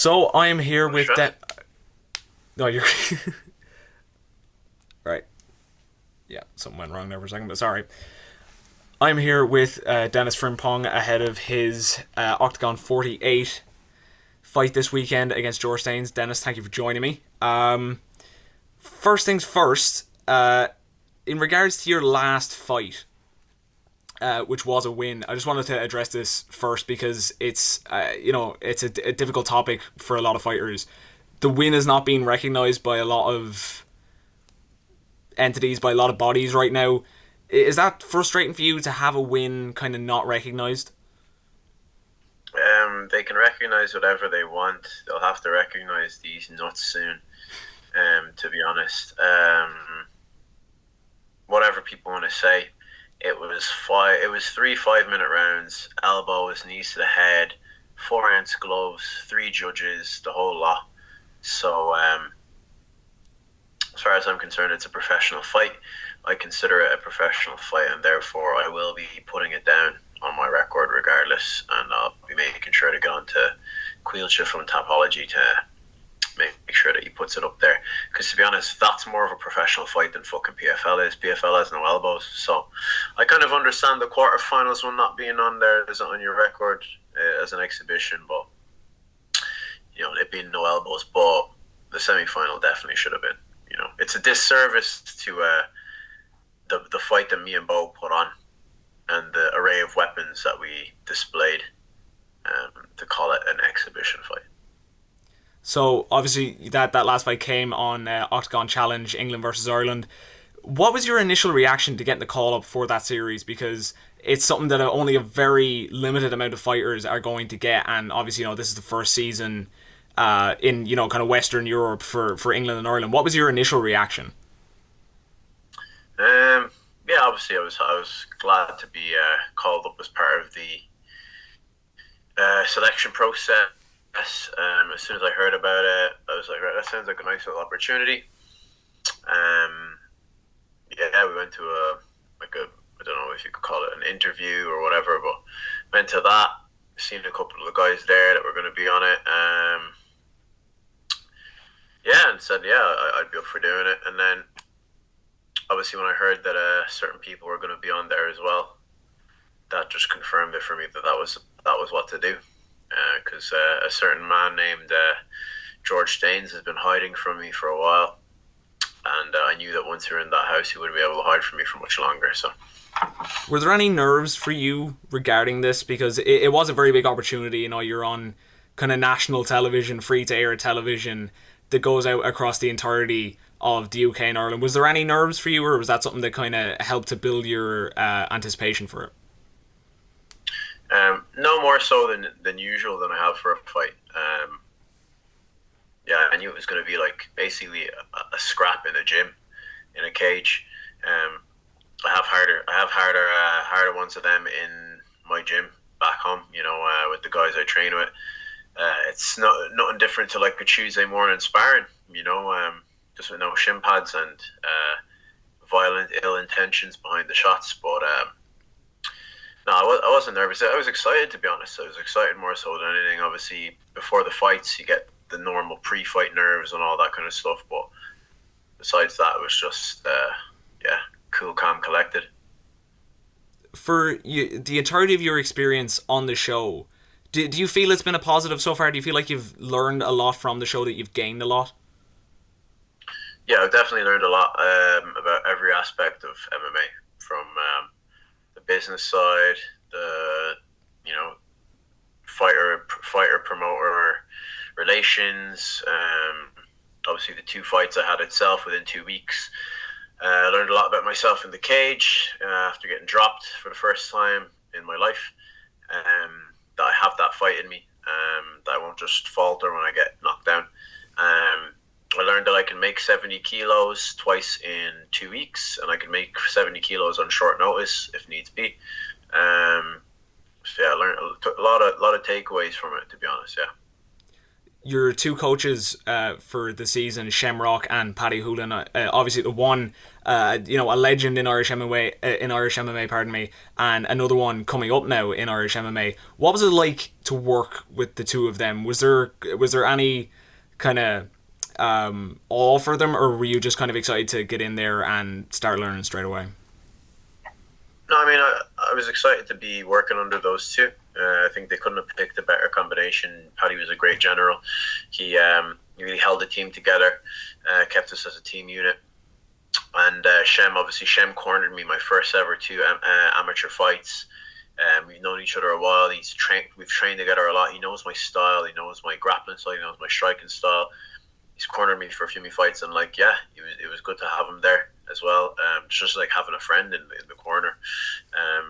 So I am here No with stress. No, you're right. Yeah, something went wrong there for a second, but sorry. I'm here with Denis Frimpong ahead of his Octagon 48 fight this weekend against George Staines. Dennis, thank you for joining me. First things first. In regards to your last fight, which was a win, I just wanted to address this first because it's a difficult topic for a lot of fighters. The win is not being recognized by a lot of entities, by a lot of bodies right now. Is that frustrating for you to have a win kind of not recognized? They can recognize whatever they want. They'll have to recognize these nuts soon. To be honest, whatever people want to say, it was five. It was three 5 minute rounds, elbows, knees to the head, 4 ounce gloves, three judges, the whole lot. So, as far as I'm concerned, it's a professional fight. I consider it a professional fight, and therefore I will be putting it down on my record regardless, and I'll be making sure to get onto Quilcha from Topology to make sure that he puts it up there. Because to be honest, that's more of a professional fight than fucking PFL is. PFL has no elbows, so I kind of understand the quarterfinals one not being on there as on your record as an exhibition, but it being no elbows. But the semi-final definitely should have been. It's a disservice to the fight that me and Bo put on and the array of weapons that we displayed to call it an exhibition fight. So obviously that last fight came on Octagon Challenge England versus Ireland. What was your initial reaction to getting the call up for that series? Because it's something that only a very limited amount of fighters are going to get, and obviously this is the first season in kind of Western Europe for England and Ireland. What was your initial reaction? Yeah, obviously I was glad to be called up as part of the selection process. As soon as I heard about it, I was like, right, that sounds like a nice little opportunity. Um, yeah, we went to I don't know if you could call it an interview or whatever, but went to that. Seen a couple of the guys there that were going to be on it. Yeah, and said, yeah, I'd be up for doing it. And then obviously when I heard that certain people were going to be on there as well, that just confirmed it for me that was what to do. Because a certain man named George Staines has been hiding from me for a while, and I knew that once we were in that house, he wouldn't be able to hide from me for much longer. So, Were there any nerves for you regarding this? Because it was a very big opportunity. You're on kind of national television, free to air television that goes out across the entirety of the UK and Ireland. Was there any nerves for you, or was that something that kind of helped to build your anticipation for it? no more so than usual than I have for a fight. Yeah, I knew it was going to be like basically a scrap in a gym, in a cage. Um, I have harder ones of them in my gym back home. With the guys I train with. It's not nothing different to like a Tuesday morning sparring. Just with no shin pads and violent ill intentions behind the shots. But no, I wasn't nervous. I was excited, to be honest. I was excited more so than anything. Obviously, before the fights, you get the normal pre-fight nerves and all that kind of stuff. But besides that, it was just yeah, cool, calm, collected. For you, the entirety of your experience on the show, do you feel it's been a positive so far? Do you feel like you've learned a lot from the show, that you've gained a lot? Yeah, I've definitely learned a lot about every aspect of MMA, from the business side, the you know fighter promoter relations. Obviously, the two fights I had itself within 2 weeks. I learned a lot about myself in the cage after getting dropped for the first time in my life. That I have that fight in me. That I won't just falter when I get knocked down. I learned that I can make 70 kilos twice in 2 weeks, and I can make 70 kilos on short notice if needs be. So yeah, I learned a lot of takeaways from it, to be honest. Yeah. your two coaches for the season, Shamrock and Paddy Hoolan. Obviously, the one, a legend in Irish MMA, pardon me, and another one coming up now in Irish MMA. What was it like to work with the two of them? Was there any kind of awe for them, or were you just kind of excited to get in there and start learning straight away? No, I mean, I was excited to be working under those two. I think they couldn't have picked a better combination. Paddy was a great general. He really held the team together, kept us as a team unit. And Shem cornered me my first ever two amateur fights. We've known each other a while. We've trained together a lot. He knows my style. He knows my grappling style. He knows my striking style. He's cornered me for a few of my fights, and it was good to have him there as well. Just like having a friend in the corner.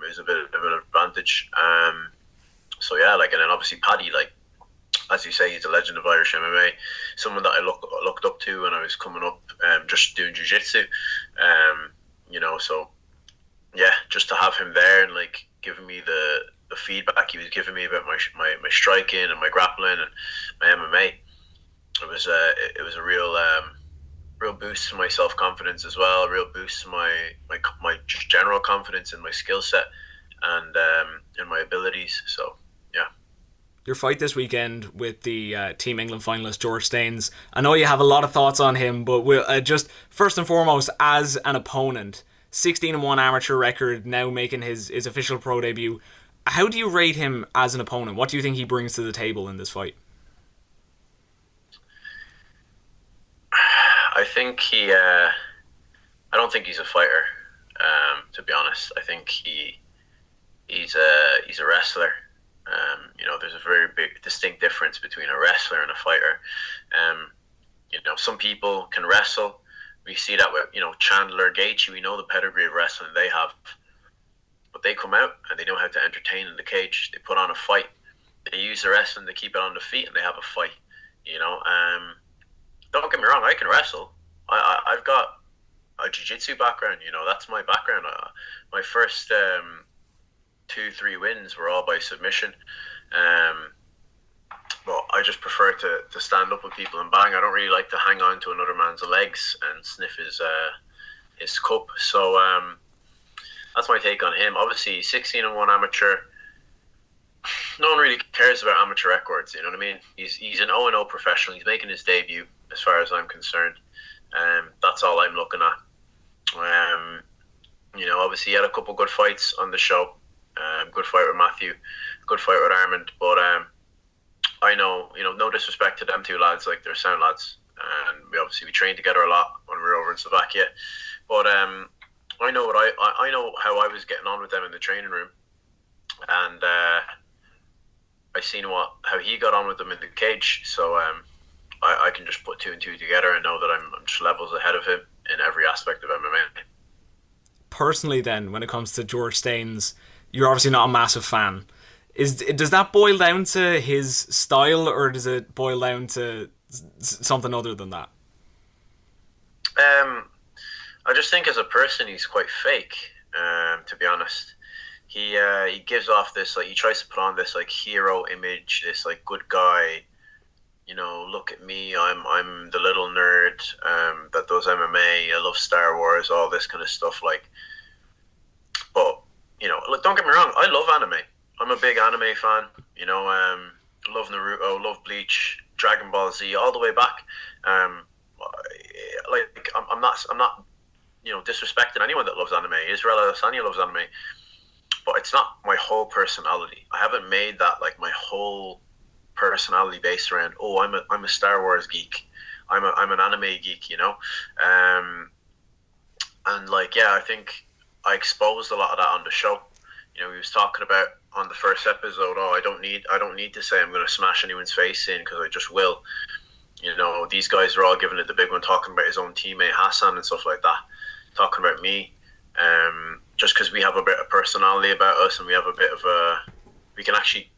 It was a bit of an advantage. And then obviously Paddy, like as you say, he's a legend of Irish MMA, someone that I looked up to when I was coming up, just doing jiu-jitsu. So yeah, just to have him there and like giving me the feedback he was giving me about my striking and my grappling and my MMA, it was a real boost to my self confidence as well. A real boost to my general confidence in my skill set and in my abilities. So yeah. Your fight this weekend with the Team England finalist George Staines. I know you have a lot of thoughts on him, but we'll just first and foremost as an opponent, 16-1 amateur record, now making his official pro debut. How do you rate him as an opponent? What do you think he brings to the table in this fight? I think I don't think he's a fighter. To be honest, I think he's a wrestler. There's a very big, distinct difference between a wrestler and a fighter. Some people can wrestle. We see that with Chandler, Gaethje. We know the pedigree of wrestling they have, but they come out and they know how to entertain in the cage. They put on a fight. They use the wrestling to keep it on the feet, and they have a fight. Don't get me wrong, I can wrestle. I've got a jiu-jitsu background, that's my background. My first 2-3 wins were all by submission. But I just prefer to stand up with people and bang. I don't really like to hang on to another man's legs and sniff his cup. So that's my take on him. Obviously, 16-1 amateur. No one really cares about amateur records, you know what I mean? He's an 0-0 professional. He's making his debut, as far as I'm concerned. That's all I'm looking at. Obviously he had a couple good fights on the show. Good fight with Matthew, good fight with Armand. But I know, no disrespect to them two lads, like they're sound lads. And we trained together a lot when we were over in Slovakia. But I know I know how I was getting on with them in the training room. And I seen how he got on with them in the cage. So I can just put two and two together and know that I'm just levels ahead of him in every aspect of MMA. Personally, then, when it comes to George Staines, you're obviously not a massive fan. Does that boil down to his style, or does it boil down to something other than that? I just think as a person he's quite fake. To be honest, he gives off this, like, he tries to put on this like hero image, this like good guy. Look at me, I'm the little nerd that does MMA. I love Star Wars, all this kind of stuff. Like, but look, don't get me wrong, I love anime. I'm a big anime fan. Love Naruto, love Bleach, Dragon Ball Z, all the way back. I'm not disrespecting anyone that loves anime. Israel Adesanya loves anime, but it's not my whole personality. I haven't made that like my whole personality based around, I'm a Star Wars geek, I'm an anime geek, and I think I exposed a lot of that on the show. He was talking about on the first episode, I don't need to say I'm going to smash anyone's face in, because I just will. These guys are all giving it the big one, talking about his own teammate Hassan and stuff like that, talking about me, just because we have a bit of personality about us, and we have a bit of we can actually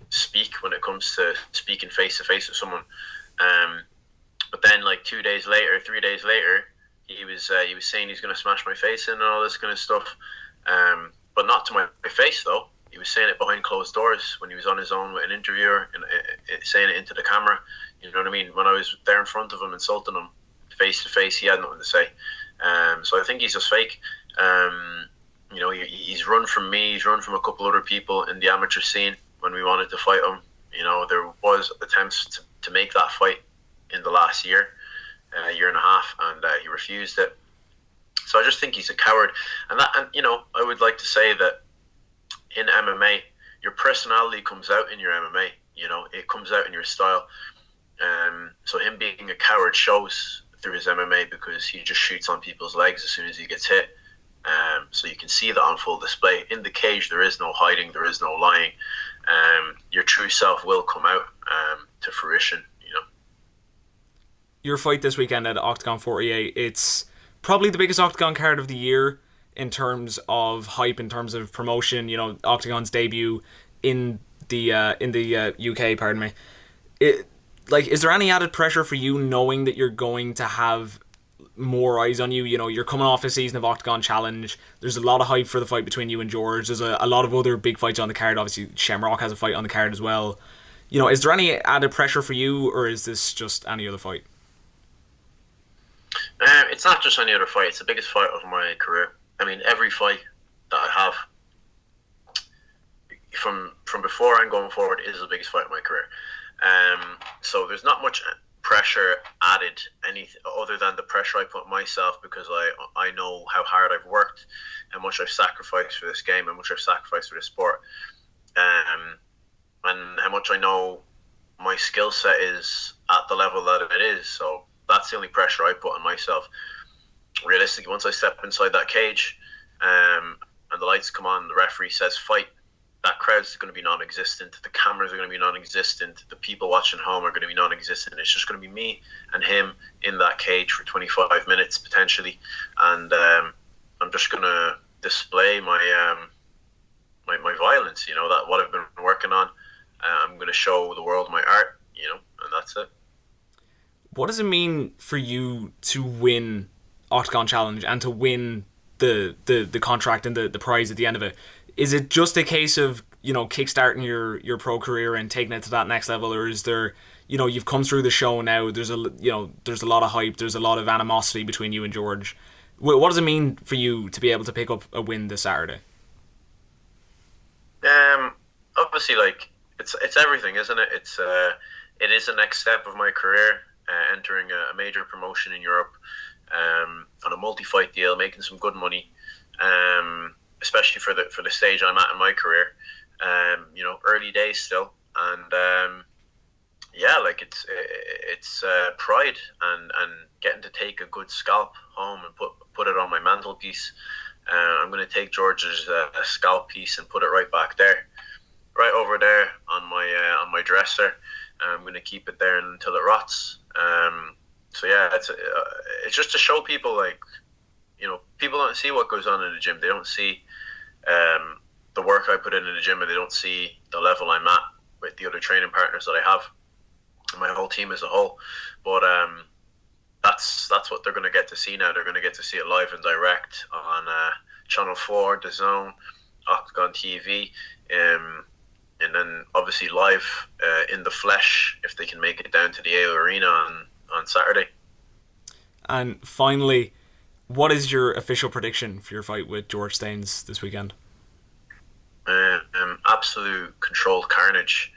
speak when it comes to speaking face to face with someone. But then like 2 days later, 3 days later, he was saying he's going to smash my face in and all this kind of stuff. But not to my face though. He was saying it behind closed doors when he was on his own with an interviewer and saying it into the camera. You know what I mean? When I was there in front of him, insulting him face to face, he had nothing to say. So I think he's just fake. He's run from me. He's run from a couple other people in the amateur scene when we wanted to fight him. There was attempts to make that fight in the last year and a half, and he refused it. So I just think he's a coward. And I would like to say that in MMA, your personality comes out in your MMA. It comes out in your style. So him being a coward shows through his MMA because he just shoots on people's legs as soon as he gets hit. So you can see that on full display. In the cage, there is no hiding, there is no lying. Your true self will come out to fruition. Your fight this weekend at Oktagon 48, it's probably the biggest Oktagon card of the year in terms of hype, in terms of promotion. Oktagon's debut in the UK. Pardon me. Is there any added pressure for you knowing that you're going to have more eyes on you? You're coming off a season of Oktagon Challenge. There's a lot of hype for the fight between you and George. There's a lot of other big fights on the card. Obviously, Shamrock has a fight on the card as well. Is there any added pressure for you, or is this just any other fight? It's not just any other fight. It's the biggest fight of my career. I mean, every fight that I have from before and going forward is the biggest fight of my career. So there's not much pressure added, anything other than the pressure I put on myself, because I know how hard I've worked, how much I've sacrificed for this game, how much I've sacrificed for this sport, and how much I know my skill set is at the level that it is. So that's the only pressure I put on myself. Realistically, once I step inside that cage, and the lights come on, the referee says fight, that crowd's going to be non-existent. The cameras are going to be non-existent. The people watching home are going to be non-existent. It's just going to be me and him in that cage for 25 minutes potentially, and I'm just going to display my my violence. That what I've been working on. I'm going to show the world my art. And that's it. What does it mean for you to win Octagon Challenge and to win the contract and the prize at the end of it? Is it just a case of kickstarting your pro career and taking it to that next level, or is there you've come through the show now? There's a lot of hype. There's a lot of animosity between you and George. What does it mean for you to be able to pick up a win this Saturday? Obviously, it's everything, isn't it? It is the next step of my career, entering a major promotion in Europe, on a multi-fight deal, making some good money, especially for the stage I'm at in my career. Early days still, and it's pride and getting to take a good scalp home and put it on my mantelpiece. I'm going to take George's scalp piece and put it right back there, right over there on my dresser. I'm going to keep it there until it rots. It's just to show people, people don't see what goes on in the gym. They don't see the work I put in the gym, and they don't see the level I'm at with the other training partners that I have, and my whole team as a whole. But that's what they're going to get to see now. They're going to get to see it live and direct on Channel 4, The Zone, Oktagon TV, and then obviously live in the flesh if they can make it down to the AO Arena on Saturday. And finally, what is your official prediction for your fight with George Staines this weekend? Absolute controlled carnage.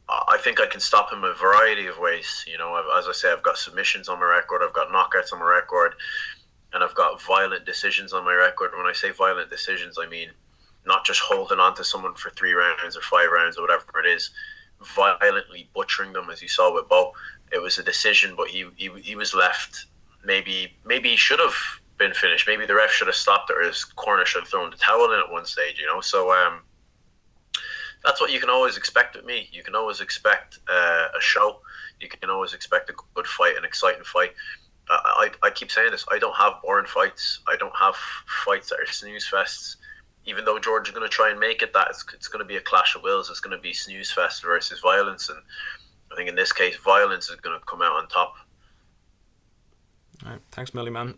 I think I can stop him a variety of ways. As I say, I've got submissions on my record, I've got knockouts on my record, and I've got violent decisions on my record. When I say violent decisions, I mean not just holding on to someone for 3 rounds or 5 rounds or whatever it is, violently butchering them, as you saw with Bo. It was a decision, but he was left. Maybe he should have been finished. Maybe the ref should have stopped it, or his corner should have thrown the towel in at one stage. So that's what you can always expect with me. You can always expect a show. You can always expect a good fight, an exciting fight. I keep saying this. I don't have boring fights. I don't have fights that are snooze fests. Even though George is going to try and make it that, it's going to be a clash of wills. It's going to be snooze fest versus violence, and I think in this case, violence is going to come out on top. All right, thanks, Millie, man.